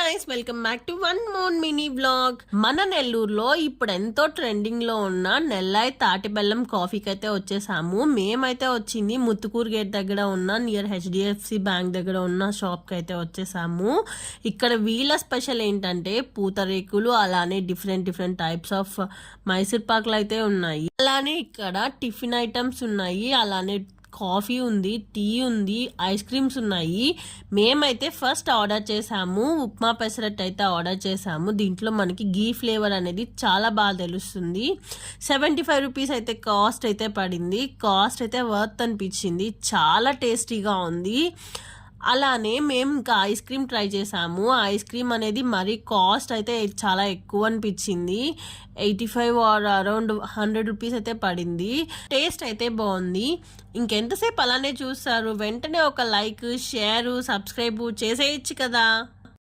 Guys, welcome back to one more mini vlog. మన నెల్లూరులో ఇప్పుడు ఎంతో ట్రెండింగ్ లో ఉన్న నెల్లాయి తాటి బెల్లం కాఫీకి అయితే వచ్చేసాము. మేమైతే వచ్చింది ముత్తుకూరు గేట్ దగ్గర ఉన్న నియర్ హెచ్డిఎఫ్సి బ్యాంక్ దగ్గర ఉన్న షాప్ కి అయితే వచ్చేసాము. ఇక్కడ వీళ్ళ స్పెషల్ ఏంటంటే పూతరేకులు, అలానే డిఫరెంట్ టైప్స్ ఆఫ్ మైసూర్ పాకులు అయితే ఉన్నాయి. అలానే ఇక్కడ టిఫిన్ ఐటమ్స్ ఉన్నాయి, అలానే కాఫీ ఉంది, టీ ఉంది, ఐస్ క్రీమ్స్ ఉన్నాయి. మేమైతే ఫస్ట్ ఆర్డర్ చేసాము ఉప్మా పెసరట్ అయితే ఆర్డర్ చేసాము. దీంట్లో మనకి గీ ఫ్లేవర్ అనేది చాలా బాగా తెలుస్తుంది. 75 రూపీస్ అయితే కాస్ట్ అయితే పడింది. కాస్ట్ అయితే వర్త్ అనిపించింది, చాలా టేస్టీగా ఉంది. అలానే మేము ఇంకా ఐస్ క్రీమ్ ట్రై చేసాము. ఐస్ క్రీమ్ అనేది మరీ కాస్ట్ అయితే చాలా ఎక్కువ అనిపించింది. 85 ఆర్ అరౌండ్ 100 రూపీస్ అయితే పడింది. టేస్ట్ అయితే బాగుంది. ఇంకెంతసేపు అలానే చూస్తారు, వెంటనే ఒక లైక్, షేర్, సబ్స్క్రైబ్ చేసేయచ్చు కదా.